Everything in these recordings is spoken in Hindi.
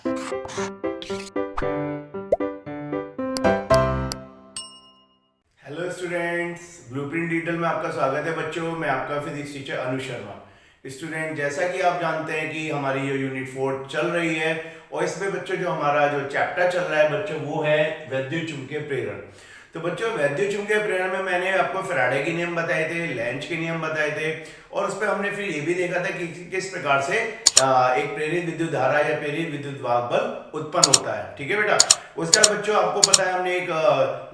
हेलो स्टूडेंट्स, ब्लूप्रिंट डिजिटल में आपका स्वागत है बच्चों। मैं आपका फिजिक्स टीचर अनु शर्मा। स्टूडेंट, जैसा कि आप जानते हैं कि हमारी ये यूनिट 4 चल रही है और इसमें बच्चों जो हमारा जो चैप्टर चल रहा है बच्चों वो है वैद्युत चुंबकीय प्रेरण। तो बच्चों वैद्युत चुंबकीय प्रेरण में मैंने आपको फैराडे के नियम बताए थे, लेंज के नियम बताए थे और उस पर हमने फिर ये भी देखा था कि किस प्रकार से एक प्रेरित विद्युत धारा या प्रेरित विद्युत वाहक बल उत्पन्न होता है। ठीक है बेटा। उसका बच्चों आपको पता है हमने एक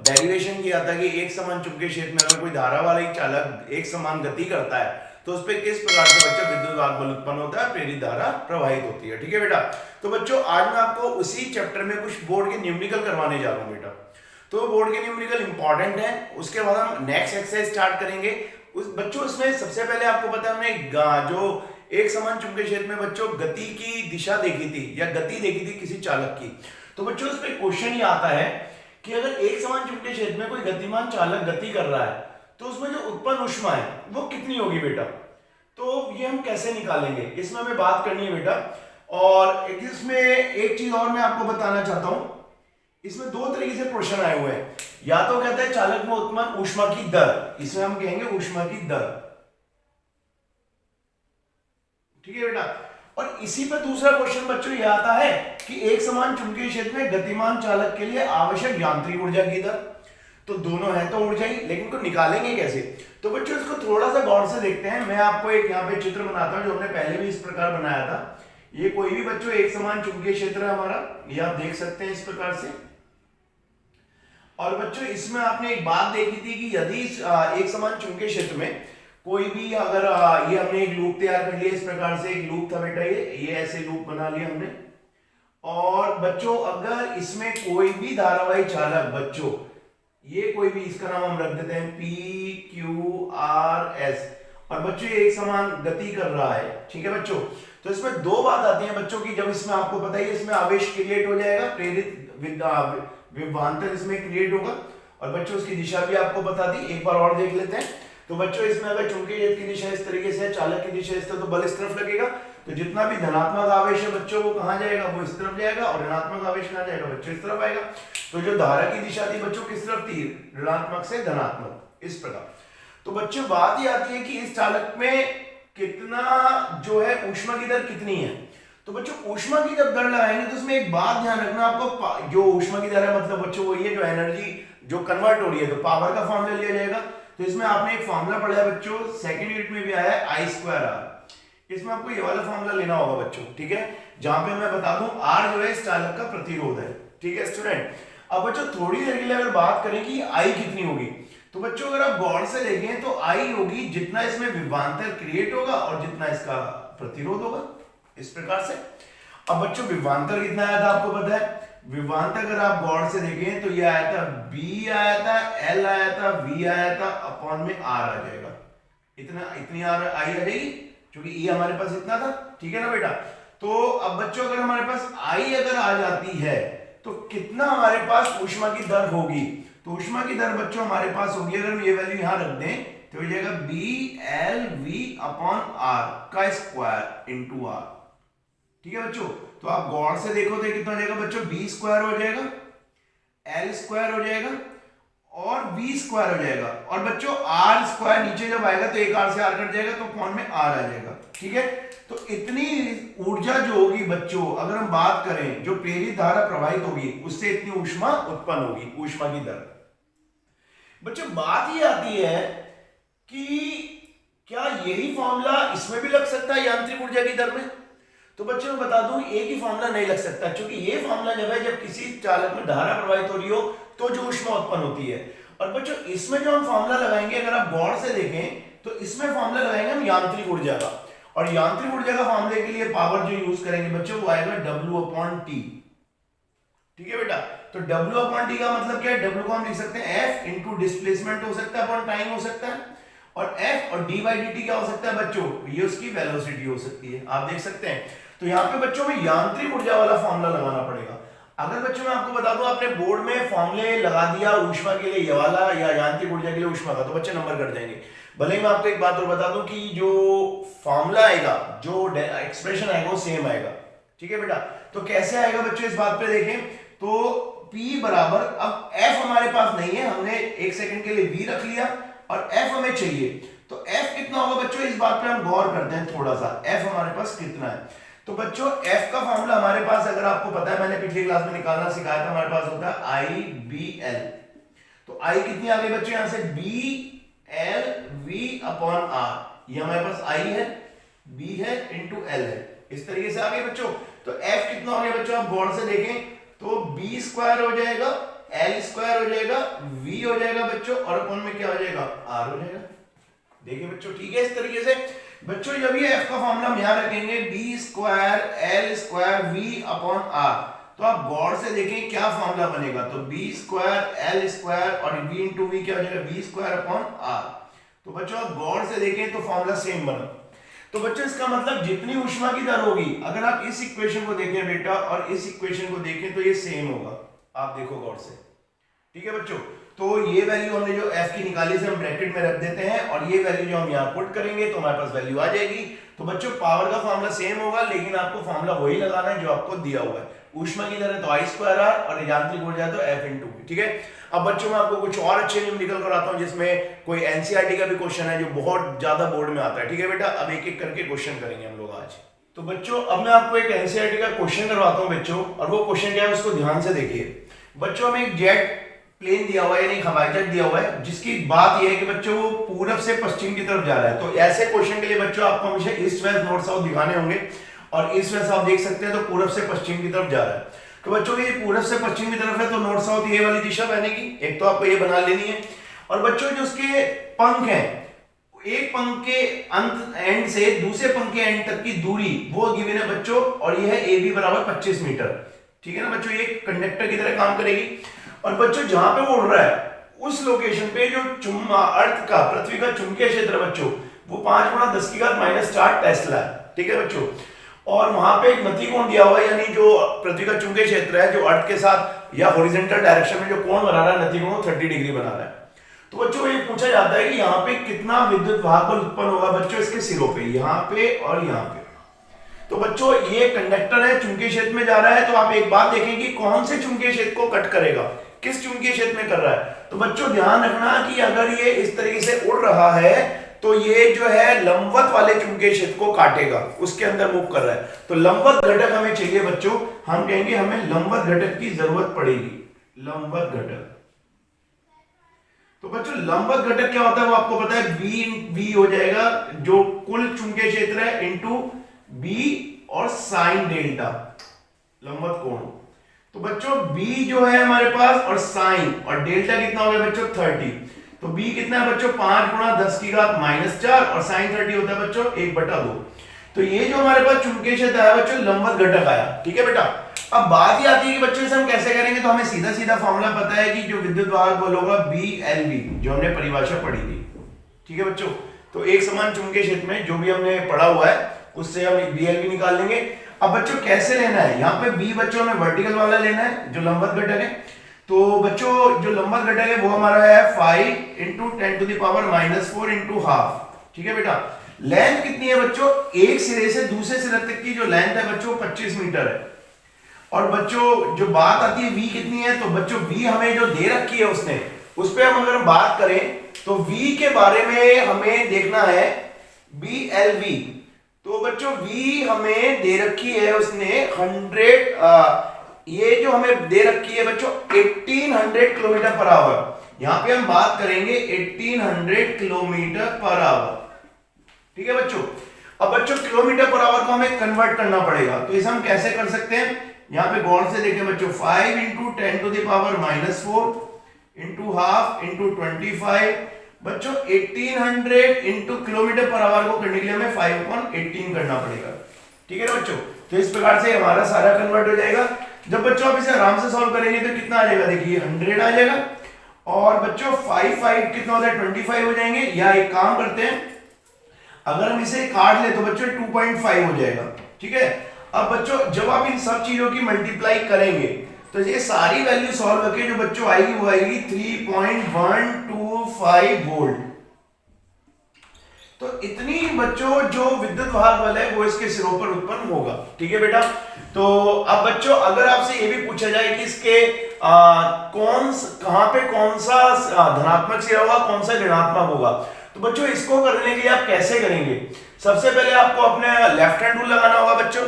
डेरिवेशन किया था कि एक समान चुंबकीय क्षेत्र में अगर कोई धारा वाला एक चालक एक समान गति करता है तो उस पर किस प्रकार से बच्चों विद्युत वाहक बल उत्पन्न होता है, प्रेरित धारा प्रवाहित होती है। ठीक है बेटा। तो बच्चों आज मैं आपको उसी चैप्टर में कुछ बोर्ड के न्यूमेरिकल करवाने जा रहा हूँ बेटा। तो बोर्ड के न्यूमेरिकल इंपॉर्टेंट है, उसके बाद हम नेक्स्ट एक्सरसाइज स्टार्ट करेंगे। उस बच्चों इसमें सबसे पहले आपको पता है हमने जो एक समान चुंबकीय क्षेत्र में बच्चों गति की दिशा देखी थी या गति देखी थी किसी चालक की। तो बच्चों इस पे क्वेश्चन ही आता है कि अगर एक समान चुंबकीय क्षेत्र में कोई गतिमान चालक गति कर रहा है तो उसमें जो उत्पन्न ऊष्मा है वो कितनी होगी बेटा। तो ये हम कैसे निकालेंगे, इसमें हमें बात करनी है बेटा। और इसमें एक चीज और मैं आपको बताना चाहता हूं, इसमें दो तरीके से क्वेश्चन आए हुए हैं। या तो कहता है चालक में उत्पन्न ऊष्मा की दर, इसमें हम कहेंगे ऊष्मा की दर। ठीक है बेटा। और इसी पर दूसरा क्वेश्चन बच्चों ये आता है कि एक समान चुंबकीय क्षेत्र में गतिमान चालक के लिए आवश्यक यांत्रिक ऊर्जा की दर। तो दोनों है तो ऊर्जा ही, लेकिन इनको निकालेंगे कैसे। तो बच्चों इसको थोड़ा सा गौर से देखते हैं। मैं आपको एक यहाँ पे चित्र बनाता हूं जो हमने पहले भी इस प्रकार बनाया था। ये कोई भी बच्चों एक समान चुंबकीय क्षेत्र है हमारा, ये आप देख सकते हैं इस प्रकार से। और बच्चों इसमें आपने एक बात देखी थी कि यदि एक समान चुंबकीय क्षेत्र में कोई भी अगर ये हमने एक लूप तैयार कर लिया इस प्रकार से, एक लूप था बेटा, ये ऐसे लूप बना लिया हमने। और बच्चों अगर इसमें कोई भी धारावाही चालक बच्चों, ये कोई भी, इसका नाम हम रख देते हैं P Q R S, और बच्चों ये एक समान गति कर रहा है। ठीक है बच्चों। तो इसमें दो बात आती है बच्चों की, जब इसमें आपको पता है इसमें आवेश क्रिएट हो जाएगा, प्रेरित विभवांतर इसमें क्रिएट होगा। और बच्चों उसकी दिशा भी आपको बता दी, एक बार और देख लेते हैं। तो बच्चों इसमें अगर चुंबकीय क्षेत्र की दिशा इस तरीके से है, चालक की दिशा इस तरह, तो बल इस तरफ लगेगा। तो जितना भी धनात्मक आवेश है बच्चों वो कहां जाएगा, वो इस तरफ जाएगा, और ऋणात्मक आवेश कहां जाएगा बच्चों, इस तरफ आएगा। तो जो धारा की दिशा थी बच्चों किस तरफ थी, ऋणात्मक से धनात्मक, इस प्रकार। तो बच्चों बात ही आती है कि इस चालक में कितना जो है ऊष्मा की दर कितनी है। तो बच्चों ऊष्मा की जब दर लगाएंगे तो उसमें एक बात ध्यान रखना आपको, जो ऊष्मा की दर है मतलब बच्चों वो ये जो एनर्जी जो कन्वर्ट हो रही है, तो पावर का फॉर्मूला लिया जाएगा। तो इसमें आपने एक फॉर्मूला पढ़ा है बच्चों, सेकंड यूनिट में भी आया है, I²R। इसमें आपको ये वाला फॉर्मूला लेना होगा बच्चों। ठीक है। जहां पे मैं बता दूं R जो है इस चालक का प्रतिरोध है। ठीक है स्टूडेंट। अब बच्चों थोड़ी देर के लिए अगर बात करें कि I कितनी होगी, तो बच्चों अगर आप गौर से देखें तो I होगी जितना इसमें विभवांतर क्रिएट होगा और जितना इसका प्रतिरोध होगा, इस प्रकार से। अब बच्चों विभवांतर कितना आया था आपको पता है, विभवांतर अगर आप गौर से देखें तो ये आया था B आया था, L आया था, V आया था, अपॉन में R आ जाएगा। इतनी आई आ जाएगी क्योंकि E हमारे पास इतना था। ठीक है ना बेटा। तो अब बच्चों अगर हमारे पास I अगर आ जाती है तो कितना हमारे पास ऊष्मा की दर होगी। तो ऊष्मा की दर बच्चों हमारे पास होगी, अगर हम ये वैल्यू यहां रख दें तो हो जाएगा BLV अपॉन R का स्क्वायर इंटू R। ठीक है बच्चों। तो आप गौर से देखो तो कितना हो जाएगा बच्चों, B² हो जाएगा, L² हो जाएगा और V² हो जाएगा। और बच्चों R² नीचे जब आएगा तो एक R से R कट जाएगा तो अपॉन में R आ जाएगा। ठीक है। तो इतनी ऊर्जा जो होगी बच्चों, अगर हम बात करें जो प्रेरित धारा प्रवाहित होगी उससे इतनी ऊष्मा उत्पन्न होगी, ऊष्मा की दर। बच्चों बात ये आती है कि क्या यही फॉर्मूला इसमें भी लग सकता है यांत्रिक ऊर्जा की दर में। तो बच्चों मैं बता दूं एक ही फॉर्मूला नहीं लग सकता, क्योंकि ये फॉर्मूला जब है जब किसी चालक में धारा प्रवाहित हो रही हो तो जो ऊष्मा उत्पन्न होती है। और बच्चों इसमें जो हम फॉर्मूला लगाएंगे, अगर आप गौर से देखें तो इसमें फॉर्मूला लगाएंगे हम यांत्रिक ऊर्जा का। और यांत्रिक ऊर्जा का फॉर्मूले के लिए पावर जो यूज करेंगे बच्चों वो आएगा W/T। ठीक है बेटा। तो W/T का मतलब क्या है, W को हम लिख सकते हैं F इंटू डिस्प्लेसमेंट हो सकता है अपॉन टाइम हो सकता है, और F और d/dt क्या हो सकता है बच्चों, ये उसकी वेलोसिटी हो सकती है, आप देख सकते हैं। तो यहाँ पे बच्चों में यांत्रिक ऊर्जा वाला फॉर्मूला लगाना पड़ेगा। अगर बच्चों मैं आपको बता दूं आपने बोर्ड में फॉर्मूले लगा दिया ऊष्मा के लिए ये वाला या यांत्रिक ऊर्जा के लिए ऊष्मा का, तो बच्चे नंबर कट जाएंगे। भले ही मैं आपको एक बात और बता दूं कि जो फॉर्मूला आएगा, जो एक्सप्रेशन आएगा वो सेम आएगा। ठीक है बेटा। तो कैसे आएगा बच्चों, इस बात पे देखें तो P बराबर, अब F हमारे पास नहीं है, हमने एक सेकंड के लिए V रख लिया और F हमें चाहिए, तो F कितना होगा बच्चों, इस बात पे हम गौर करते हैं थोड़ा सा। F हमारे पास कितना है, तो बच्चों F का फॉर्मूला हमारे पास, अगर आपको पता है, मैंने पिछली क्लास में निकालना सिखाया था, हमारे पास होता है IBL। तो I कितनी आ गई बच्चों, यहां से BLV/R, ये हमारे पास I है, B है इंटू L है, इस तरीके से आ गई बच्चों। तो F कितना हो गया बच्चों, आप गौर से देखें तो B स्क्वायर हो जाएगा, L स्क्वायर हो जाएगा, V हो जाएगा बच्चों, और अपन में क्या हो जाएगा, R हो जाएगा। देखिए बच्चों, ठीक है, इस तरीके से बच्चों जब ये F का फॉर्मूला हम यहां रखेंगे, B square L square V/R, तो आप गौर से देखें क्या फॉर्मूला बनेगा, तो B स्क्वायर L स्क्वायर और V इंटू V क्या हो जाएगा, V स्क्वायर/R। तो बच्चों आप गौर से देखें तो फॉर्मूला सेम बना। तो बच्चों इसका मतलब जितनी ऊष्मा की दर होगी, अगर आप इस इक्वेशन को देखें बेटा और इस इक्वेशन को देखें तो ये सेम होगा, आप देखो गौर से, ठीक है बच्चों। तो ये वैल्यू हमने जो F की निकाली से हम ब्रैकेट में रख देते हैं, और ये वैल्यू जो हम यहाँ पुट करेंगे तो हमारे पास वैल्यू आ जाएगी। तो बच्चों पावर का फॉर्मूला सेम होगा, लेकिन आपको फॉर्मूला वही लगाना है जो आपको दिया हुआ है। ऊष्मा की दर है तो I²R और यांत्रिक ऊर्जा है तो F इंटू V, ठीक है। अब बच्चों मैं आपको कुछ और अच्छे न्यूमेरिकल कराता हूं, जिसमें कोई एनसीईआरटी का भी क्वेश्चन है जो बहुत ज्यादा बोर्ड में आता है, ठीक है बेटा। अब एक एक करके क्वेश्चन करेंगे हम लोग आज। तो बच्चों अब मैं आपको एक एनसीईआरटी का क्वेश्चन करवाता हूं बच्चों, और वो क्वेश्चन क्या है उसको ध्यान से देखिए। बच्चों हमें एक जेट प्लेन दिया हुआ है, यानी हवाई जहाज दिया हुआ है, जिसकी बात यह है कि बच्चों वो पूरब से पश्चिम की तरफ जा रहा है। तो ऐसे क्वेश्चन के लिए बच्चों आपको हमेशा ईस्ट वेस्ट नॉर्थ साउथ दिखाने होंगे, और ईस्ट वेस्ट आप देख सकते हैं तो पूरब से पश्चिम की तरफ जा रहा है। तो बच्चों ये पूरब से पश्चिम की तरफ है, तो नॉर्थ साउथ ये वाली दिशा बनेगी, एक तो आपको ये बना लेनी है। और बच्चों जो उसके पंख हैं, एक पंख के अंत एंड से दूसरे पंख के एंड तक की दूरी वो गिवन है बच्चों, और ये है AB बराबर 25 मीटर, ठीक है ना बच्चों। ये कंडक्टर की तरह काम करेगी। और बच्चों जहां पे वो उड़ रहा है उस लोकेशन पे जो अर्थ का, पृथ्वी का चुंबकीय क्षेत्र बच्चों वो 5 × 10⁻⁴ टेस्ला है, ठीक है बच्चों। और वहां पे एक नतिकोण दिया हुआ है, यानी जो पृथ्वी का चुंबकीय क्षेत्र है जो अर्थ के साथ या हॉरिजॉन्टल डायरेक्शन में जो कोण बना रहा है, नतिकोण 30 डिग्री बना रहा है। तो बच्चों ये पूछा जाता है कि यहाँ पे कितना विद्युत वाहक बल उत्पन्न होगा बच्चों इसके सिरों पे, यहाँ पे और यहाँ पे। तो बच्चों ये कंडक्टर है, चुंबकीय क्षेत्र में जा रहा है, तो आप एक बात देखें कि कौन से चुंबकीय क्षेत्र को कट करेगा, किस चुंबकीय क्षेत्र में कर रहा है। तो बच्चों ध्यान रखना कि अगर ये इस तरीके से उड़ रहा है तो ये जो है लंबवत वाले चुंबकीय क्षेत्र को काटेगा, उसके अंदर मूव कर रहा है। तो लंबवत घटक हमें चाहिए बच्चों, हम कहेंगे हमें लंबवत घटक की जरूरत पड़ेगी, लंबवत घटक। तो बच्चों लंबवत घटक क्या होता है वो आपको पता है, V हो जाएगा जो कुल चुंबकीय क्षेत्र है इंटू B और साइन डेल्टा, लंबवत कोण। तो बच्चों B जो है हमारे पास और साइन और डेल्टा कितना हो गया बच्चों 30। तो B कितना है बच्चों 5 × 10⁻⁴ और साइन 30 होता है बच्चों 1/2। तो ये जो हमारे पास चुंबकीय क्षेत्र आया बच्चों लंबवत घटक आया, ठीक है बेटा। अब बात ही आती है कि बच्चों इसे हम कैसे करेंगे, तो हमें सीधा सीधा फॉर्मूला पता है कि जो विद्युत वाहक बल होगा BLV, जो हमने परिभाषा पढ़ी थी, ठीक है बच्चों। तो एक समान चुंबकीय क्षेत्र में जो भी हमने पढ़ा हुआ है उससे हम BLV निकाल लेंगे। अब बच्चों कैसे लेना है, यहाँ पे B बच्चों हमें वर्टिकल वाला लेना है जो लंबवत घटक है। तो बच्चों जो लंबवत घटक है वो हमारा है 5 × 10⁻⁻⁴ × ½ ठीक है बेटा। लेंथ कितनी है बच्चों, एक सिरे से दूसरे सिरे तक की जो लेंथ है बच्चों 25 मीटर है। और बच्चों जो बात आती है V कितनी है, तो बच्चों V हमें जो दे रखी है उसने, उस पर हम अगर बात करें तो V के बारे में हमें देखना है BLV। तो बच्चों V हमें दे रखी है उसने 100, ये जो हमें दे रखी है बच्चों 1800 km/h। यहां पे हम बात करेंगे 1800 km/h, ठीक है बच्चों। अब बच्चों km/h को हमें कन्वर्ट करना पड़ेगा, तो इसे हम कैसे कर सकते हैं, यहां पे गौर से देखें बच्चों 5 × 10⁻⁻⁴ × ½ × 25 बच्चों 1800 km/h को करने के लिए हमें 5/18 करना पड़ेगा, ठीक है ना बच्चों। तो इस प्रकार से हमारा सारा कन्वर्ट हो जाएगा। जब बच्चों आप इसे आराम से सॉल्व करेंगे तो कितना आ जाएगा, देखिए 100 आ जाएगा। और बच्चों 5 कितना होता है 25 हो जाएंगे, या एक काम करते हैं अगर हम इसे काट ले तो बच्चों 2.5 हो जाएगा, ठीक है। अब बच्चों जब आप इन सब चीजों की मल्टीप्लाई करेंगे तो ये सारी वैल्यू सॉल्व करके जो बच्चों आएगी वो आएगी 3.125 वोल्ट। तो इतनी बच्चों जो विद्युत वाहक बल है वो इसके सिरों पर उत्पन्न होगा। ठीक है बेटा। तो अब बच्चों अगर आपसे ये भी पूछा जाए कि इसके कहां पे कौन सा धनात्मक सिरा होगा, कौन सा ऋणात्मक होगा, तो बच्चों इसको करने के लिए आप कैसे करेंगे? सबसे पहले आपको अपने लेफ्ट हैंड रूल लगाना होगा बच्चों।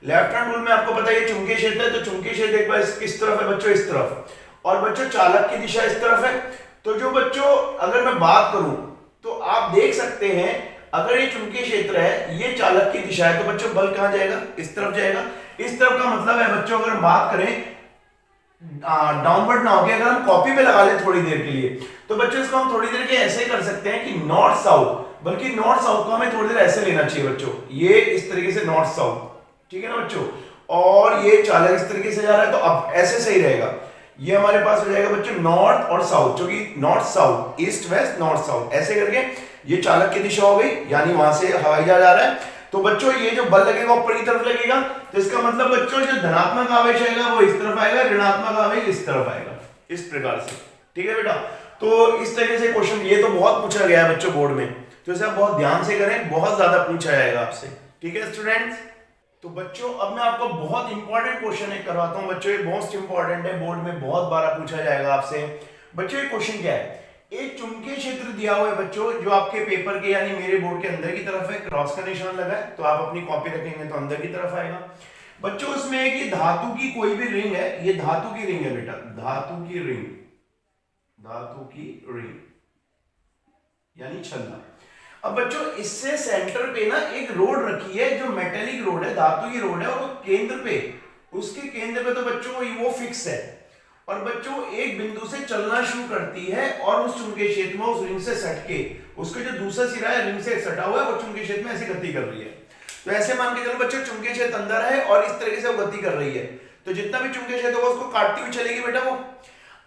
लेफ्ट हैंड रूल में आपको पता है ये चुंबकीय क्षेत्र है, तो चुंबकीय क्षेत्र एक बार किस तरफ है बच्चों? इस तरफ। और बच्चों चालक की दिशा इस तरफ है। तो जो बच्चों अगर मैं बात करूं तो आप देख सकते हैं अगर ये चुंबकीय क्षेत्र है, ये चालक की दिशा है, तो बच्चों बल कहां जाएगा? इस तरफ जाएगा। इस तरफ का मतलब है बच्चों अगर बात करें डाउनवर्ड ना होके अगर हम कॉपी पे लगा लें थोड़ी देर के लिए, तो बच्चों इसको हम थोड़ी देर के ऐसे कर सकते हैं कि नॉर्थ साउथ, बल्कि नॉर्थ साउथ को हमें थोड़ी देर ऐसे लेना चाहिए बच्चों, ये इस तरीके से नॉर्थ साउथ। ठीक है ना बच्चों। और ये चालक इस तरीके से जा रहा है, तो अब ऐसे सही रहेगा। ये हमारे पास हो जाएगा बच्चों नॉर्थ और साउथ, जो कि north south, east west north south, ऐसे करके ये चालक की दिशा हो गई, यानी वहां से हवाई जहाज आ रहा है। तो बच्चों ये जो बल लगेगा ऊपर की तरफ लगेगा, तो इसका मतलब बच्चों जो धनात्मक आवेश आएगा वो इस तरफ आएगा, ऋणात्मक आवेश इस तरफ आएगा, इस प्रकार से। ठीक है बेटा। तो इस तरीके से क्वेश्चन, ये तो बहुत पूछा गया है बच्चों बोर्ड में, तो इसे आप बहुत ध्यान से करें, बहुत ज्यादा पूछा जाएगा आपसे। ठीक है स्टूडेंट्स। तो बच्चों अब मैं आपको बहुत इंपॉर्टेंट क्वेश्चन एक करवाता हूं बच्चों, ये मोस्ट इंपॉर्टेंट है, बोर्ड में बहुत बार पूछा जाएगा आपसे। बच्चों ये क्वेश्चन क्या है? एक चुंबकीय क्षेत्र दिया हुआ है बच्चों, जो आपके पेपर के यानी मेरे बोर्ड के अंदर की तरफ है, क्रॉस का निशान लगा है, तो आप अपनी कॉपी रखेंगे तो अंदर की तरफ आएगा बच्चों। उसमें है कि धातु की कोई भी रिंग है, ये धातु की रिंग है बेटा, धातु की रिंग, धातु की रिंग यानी छल्ला। अब बच्चों इससे सेंटर पे ना एक रोड रखी है, जो मेटेलिक रोड है, धातु की रोड है, और वो केंद्र पे, उसके केंद्र पे तो बच्चों वो फिक्स है, और बच्चों एक बिंदु से चलना शुरू करती है, और उस चुंबकीय क्षेत्र में उस रिंग से सटके, उसका जो दूसरा सिरा है रिंग से सटा हुआ है, वो चुंबकीय क्षेत्र में ऐसी गति कर रही है। तो ऐसे मान के चलो बच्चों चुंबकीय क्षेत्र अंदर है और इस तरीके से वो गति कर रही है, तो जितना भी चुंबकीय क्षेत्र होगा उसको काटती हुई चलेगी बेटा वो।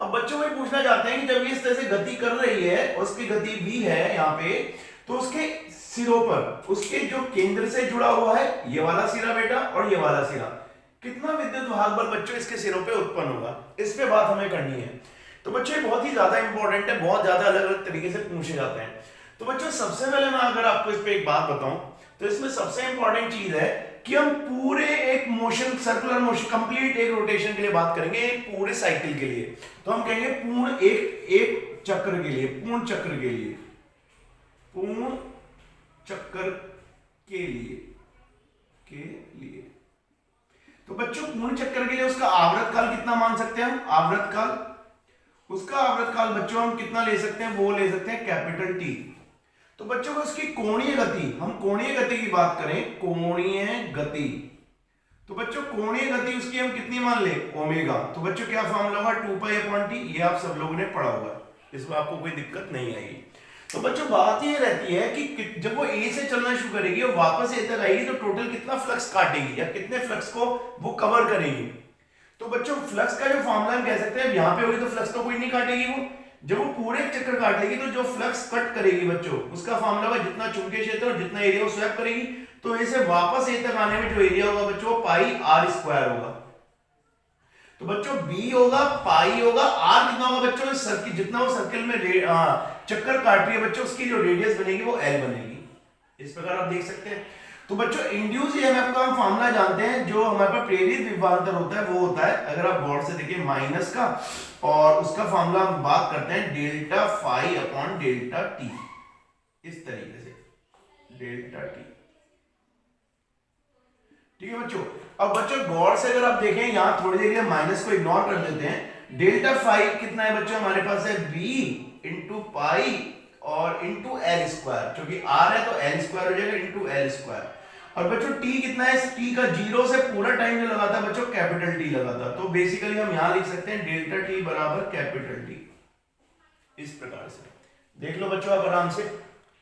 अब बच्चों में पूछना चाहते हैं कि जब ये इस तरह से गति कर रही है, उसकी गति भी है यहाँ पे, तो उसके सिरों पर, उसके जो केंद्र से जुड़ा हुआ है ये वाला सिरा बेटा और ये वाला सिरा, कितना विद्युत वाहक बल बच्चों इसके सिरों पे उत्पन्न होगा, इस पे बात हमें करनी है। तो बच्चों ये बहुत ही ज्यादा इंपॉर्टेंट है, बहुत ज्यादा अलग अलग तरीके से पूछे जाते हैं। तो बच्चों सबसे पहले मैं अगर आपको इस पे एक बात बताऊं, तो इसमें सबसे इंपॉर्टेंट चीज है कि हम पूरे एक मोशन, सर्कुलर मोशन, कंप्लीट एक रोटेशन के लिए बात करेंगे, पूरे साइकिल के लिए। तो हम कहेंगे पूर्ण एक चक्र के लिए, पूर्ण चक्र के लिए, पूर्ण चक्कर के लिए। तो बच्चों पूर्ण चक्कर के लिए उसका आवर्त काल कितना मान सकते हैं हम? आवर्त काल, उसका आवर्त काल बच्चों हम कितना ले सकते हैं? वो ले सकते हैं कैपिटल टी। तो बच्चों को उसकी कोणीय गति, हम कोणीय गति की बात करें, कोणीय गति, तो बच्चों कोणीय गति उसकी हम कितनी मान ले? ओमेगा। तो बच्चों क्या फॉर्मूला होगा? 2π/t, ये आप सब लोगों ने पढ़ा होगा, इसमें आपको कोई दिक्कत नहीं आएगी। तो बच्चों बात ये रहती है कि जब वो ए से चलना शुरू करेगी और वापस ए तक आएगी, तो टोटल कितना फ्लक्स काटेगी या कितने फ्लक्स को वो कवर करेगी। तो बच्चों फ्लक्स का जो फॉर्मूला हम कह सकते हैं, यहाँ पे होगी तो फ्लक्स तो कोई नहीं काटेगी वो, जब वो पूरे चक्कर काट लेगी तो जो फ्लक्स कट करेगी बच्चों, उसका फॉर्मूला होगा जितना चुंबकीय क्षेत्र और जितना एरिया वो स्वैप करेगी, तो ऐसे वापस ए तक आने में जो एरिया होगा बच्चों πr² होगा। तो बच्चों b होगा, पाई होगा, r कितना होगा बच्चों? सर्किल, जितना वो सर्किल में चक्कर काट रही है बच्चों, उसकी जो रेडियस बनेगी वो l बनेगी, इस प्रकार आप देख सकते हैं। तो बच्चों इंड्यूस ईएमएफ का हम फॉर्मूला जानते हैं, जो हमारे पास प्रेरित विभवांतर होता है वो होता है, अगर आप गौर से देखिए, माइनस का, और उसका फॉर्मूला हम बात करते हैं delta phi upon delta T, इस तरीके से डेल्टा टी। ठीक है बच्चों। अब बच्चों गौर से अगर आप देखें, यहां थोड़ी देर के लिए माइनस को इग्नोर कर देते हैं, डेल्टा फाई कितना है बच्चों? हमारे पास है b इंटू पाई और इंटू l², क्योंकि r है तो l² हो जाएगा इंटू l²। और बच्चों t कितना है? इस t का 0 से पूरा टाइम जो लगा था बच्चों कैपिटल T लगा था, तो बेसिकली हम यहां लिख सकते हैं डेल्टा t बराबर कैपिटल T, इस प्रकार से देख लो बच्चों आप आराम से।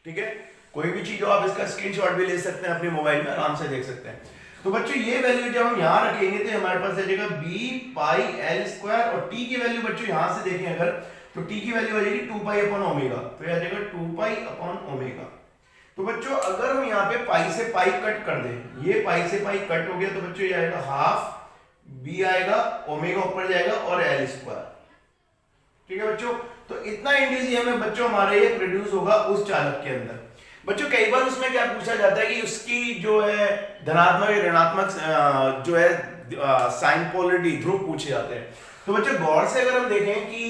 ठीक है, कोई भी चीज हो आप इसका स्क्रीनशॉट भी ले सकते हैं, अपने मोबाइल में आराम से देख सकते हैं। तो बच्चों ये वैल्यू जब हम यहां रखेंगे तो हमारे पास आ जाएगा b/l², और t की वैल्यू बच्चों यहां से देखें अगर, तो t की वैल्यू आ जाएगी 2π/ω, तो ये आ जाएगा 2π/ω। तो बच्चों अगर हम यहाँ पे पाई से पाई कट कर दें, ये पाई से पाई कट हो गया, तो बच्चों ये आएगा हाफ, b आएगा, ओमेगा ऊपर जाएगा और l²। ठीक है बच्चों, तो इतना इंड्यूस ईएमएफ बच्चों हमारे ये प्रोड्यूस होगा उस चालक के अंदर। बच्चों कई बार उसमें क्या पूछा जाता है कि उसकी जो है धनात्मक या ऋणात्मक जो है साइन पोलरिटी ध्रुव पूछे जाते हैं। तो बच्चों गौर से अगर हम देखें कि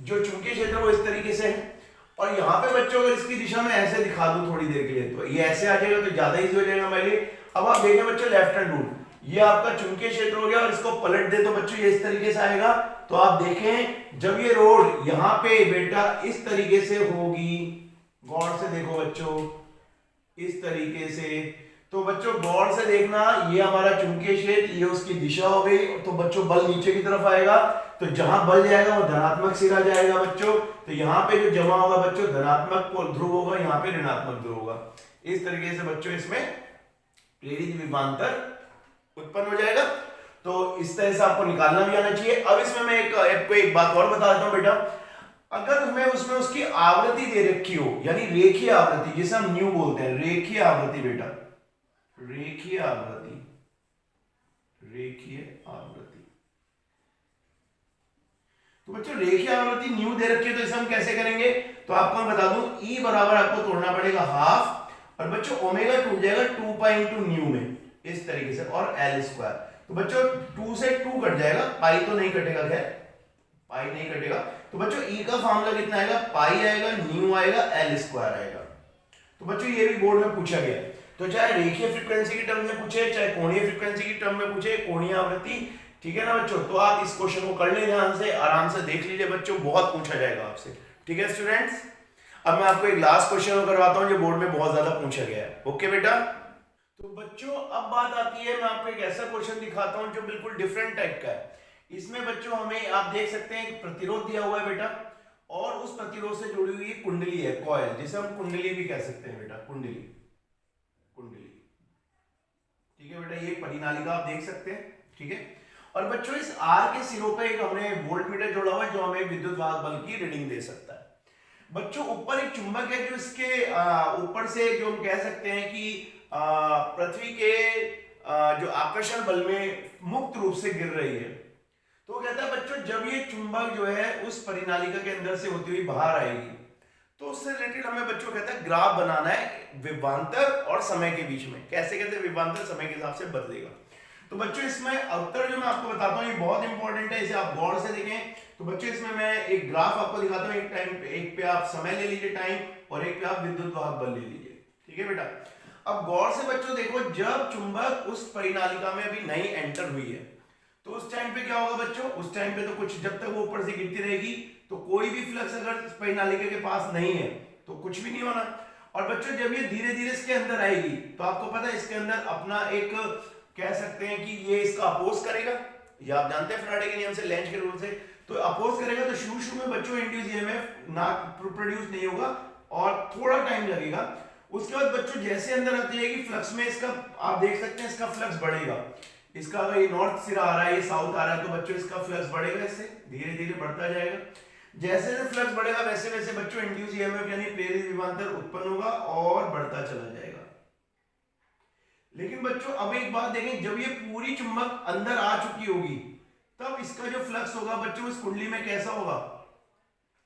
जो चुंबकीय क्षेत्र वो इस तरीके से है और यहाँ पे बच्चों अगर इसकी दिशा में ऐसे दिखा दूं थोड़ी देर के लिए तो ये ऐसे आ जाएगा, तो ज्यादा इजी हो जाएगा हमारे लिए। अब आप देखें बच्चों लेफ्ट हैंड रूल, ये आपका चुंबकीय क्षेत्र हो गया और इसको पलट दे तो बच्चों ये इस तरीके से आएगा। तो आप देखें जब ये रोड यहाँ पे बेटा इस तरीके से होगी, गौर से देखो बच्चों इस तरीके से, तो बच्चों गौर से देखना ये हमारा चुंबकीय क्षेत्र, ये उसकी दिशा हो गई। तो बच्चों बल नीचे की तरफ आएगा, तो जहां बल जाएगा वो धनात्मक सिरा जाएगा बच्चों। तो यहाँ पे जो जमा होगा बच्चों धनात्मक ध्रुव होगा, यहाँ पे ऋणात्मक ध्रुव होगा। इस तरीके से बच्चों इसमें प्रेरित विभवांतर उत्पन्न हो जाएगा। तो इस तरह से आपको निकालना भी आना चाहिए। अब इसमें मैं आपको एक बात और बता देता हूं बेटा, अगर हमें उसमें उसकी आवृत्ति दे रखी हो, यानी रेखीय आवृत्ति जिसे हम न्यू बोलते हैं, रेखीय आवृत्ति बेटा, रेखीय आवृत्ति, रेखीय आवृत्ति। तो बच्चों रेखीय आवृत्ति न्यू दे रखी है, तो इसे हम कैसे करेंगे? तो आपको मैं बता दूं ई बराबर आपको तोड़ना पड़ेगा हाफ, और बच्चों ओमेगा टूट जाएगा 2 पाई इंटू न्यू में इस तरीके से, और एल स्क्वायर। तो बच्चों 2 से 2 कट जाएगा, पाई तो नहीं कटेगा, खैर पाई नहीं कटेगा। तो बच्चों ई का फॉर्मूला कितना आएगा? पाई आएगा, न्यू आएगा, एल स्क्वायर आएगा। तो बच्चों ये भी बोर्ड में पूछा गया, तो चाहे रेखीय फ्रीक्वेंसी की टर्म में पूछे, चाहे कोणीय फ्रीक्वेंसी की टर्म में पूछे, कोणीय आवृत्ति, ठीक है ना बच्चों। तो आप इस क्वेश्चन को कर ले ध्यान से, आराम से देख लीजिए बच्चों, बहुत पूछा जाएगा आपसे, ठीक है स्टूडेंट्स। अब मैं आपको एक लास्ट क्वेश्चन करवाता हूं जो बोर्ड में बहुत ज्यादा पूछा गया है, ओके बेटा। तो बच्चों अब बात आती है, मैं आपको एक ऐसा क्वेश्चन दिखाता हूं जो बिल्कुल डिफरेंट टाइप का है। इसमें बच्चों हमें आप देख सकते हैं एक प्रतिरोध दिया हुआ है बेटा, और उस प्रतिरोध से जुड़ी हुई कुंडली है, कॉइल, जिसे हम कुंडली भी कह सकते हैं बेटा, कुंडली, कुंडली, ठीक है बेटा। ये परिनालिका आप देख सकते हैं, ठीक है। और बच्चों इस आर के सिरों पे एक हमने वोल्ट मीटर जोड़ा हुआ है जो हमें विद्युत वाहक बल की रीडिंग दे सकता है। बच्चों ऊपर एक चुंबक है जो इसके ऊपर से जो हम कह सकते हैं कि पृथ्वी के जो आकर्षण बल में मुक्त रूप से गिर रही है। तो कहता है बच्चों जब ये चुंबक जो है उस परिनालिका के अंदर से होती हुई बाहर आएगी, तो उससे रिलेटेड हमें बच्चों कहता है ग्राफ बनाना है विभवांतर और समय के बीच में। कैसे कहते हैं? विभवांतर समय के हिसाब से बदलेगा। तो बच्चों इसमें उत्तर जो मैं आपको बताता हूँ ये बहुत इंपॉर्टेंट है, इसे आप गौर से देखें। तो बच्चों इसमें मैं एक ग्राफ आपको दिखाता हूँ, एक टाइम पे, एक पे आप समय ले लीजिए टाइम, और एक पे आप विद्युत वाहक बल ले लीजिए, ठीक है बेटा। अब गौर से बच्चों देखो, जब चुंबक उस परिनालिका में अभी नई एंटर हुई है, तो उस टाइम पे क्या होगा बच्चों? उस टाइम पे तो कुछ, जब तक वो ऊपर से गिरती रहेगी तो कोई भी फ्लक्स अगर परिनालिका के पास नहीं है तो कुछ भी नहीं होना। और बच्चों जब ये धीरे धीरे इसके अंदर आएगी तो आपको पता है इसके अंदर अपना एक कह सकते हैं कि ये इसका अपोज करेगा, ये आप जानते हैं फैराडे के नियम से, लेंज के रूल से। तो अपोज करेगा तो शुरू में बच्चों इंड्यूस ईएमएफ ना प्रोड्यूस नहीं होगा और थोड़ा टाइम लगेगा। उसके बाद बच्चों जैसे अंदर आती जाएगी फ्लक्स में, इसका आप देख सकते हैं इसका फ्लक्स बढ़ेगा। इसका अगर ये नॉर्थ सिरा आ रहा है, ये साउथ आ रहा है, तो बच्चों इसका फ्लक्स बढ़ेगा, इससे धीरे धीरे बढ़ता जाएगा। जैसे जैसे फ्लक्स बढ़ेगा वैसे वैसे बच्चों इंड्यूस ईएमएफ यानी प्रेरित विभवांतर उत्पन्न होगा और बढ़ता चला जाएगा। लेकिन बच्चों अब एक बात देखें, जब ये पूरी चुंबक अंदर आ चुकी होगी तब इसका जो फ्लक्स होगा बच्चों इस कुंडली में कैसा होगा?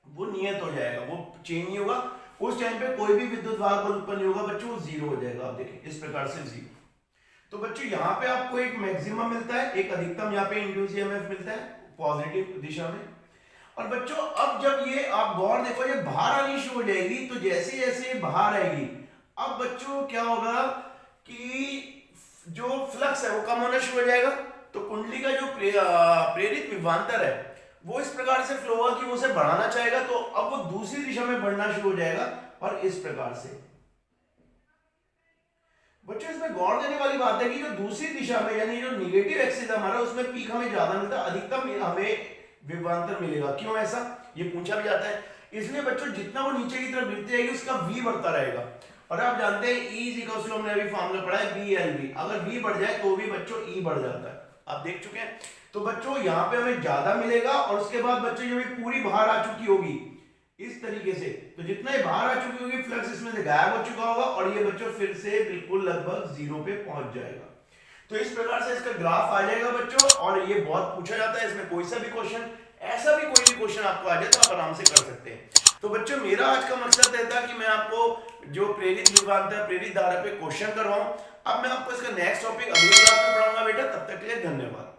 वो नियत हो जाएगा, वो चेंज नहीं होगा। उस टाइम पे कोई भी विद्युत वाहक बल उत्पन्न नहीं होगा बच्चों, वो जीरो हो जाएगा। आप देखें इस प्रकार से जीरो। तो बच्चों यहाँ पे आपको एक मैक्सिमम मिलता है, एक अधिकतम यहाँ पे इंड्यूस ईएमएफ मिलता है पॉजिटिव दिशा में। और बच्चों अब जब ये आप गौर देखो, ये बाहर आनी शुरू हो जाएगी, तो जैसे जैसे ये बाहर आएगी अब बच्चों क्या होगा कि जो फ्लक्स है वो कम होना शुरू हो जाएगा। तो कुंडली का जो प्रेरित विभवांतर है वो इस प्रकार से फ्लो होगा कि वो उसे बढ़ाना चाहेगा, तो अब वो दूसरी दिशा में बढ़ना शुरू हो जाएगा और इस प्रकार से। बच्चों इसमें गौर देने वाली बात है कि जो दूसरी दिशा में यानी जो निगेटिव एक्सिस हमारा, उसमें पीक हमें ज्यादा मिलता है, अधिकतम हमें विभवांतर मिलेगा। क्यों ऐसा? ये पूछा भी जाता है। इसलिए बच्चों जितना वो नीचे की तरफ गिरती जाएगी उसका v बढ़ता रहेगा। और आप जानते हैं E इक्वल टू, हमने अभी फॉर्मूला पढ़ा है BLV, अगर v बढ़ जाए तो भी बच्चों E बढ़ जाता है, आप देख चुके हैं। तो बच्चों यहाँ पे हमें ज्यादा मिलेगा और उसके बाद बच्चों जब ये पूरी बाहर आ चुकी होगी इस तरीके से, तो जितना ही बाहर आ चुकी होगी फ्लक्स इसमें से गायब हो चुका होगा और ये बच्चों फिर से बिल्कुल लगभग जीरो पे पहुंच जाएगा। तो इस प्रकार से इसका ग्राफ आ जाएगा बच्चों, और ये बहुत पूछा जाता है। इसमें कोई सा भी क्वेश्चन, ऐसा भी कोई भी क्वेश्चन आपको आ जाए तो आप आराम से कर सकते हैं। तो बच्चों मेरा आज का मकसद रहता है कि मैं आपको जो प्रेरित विभवांतर प्रेरित धारा पे क्वेश्चन करवाऊं। अब मैं आपको इसका नेक्स्ट टॉपिक अगली क्लास में पढ़ाऊंगा बेटा, तब तक के लिए धन्यवाद।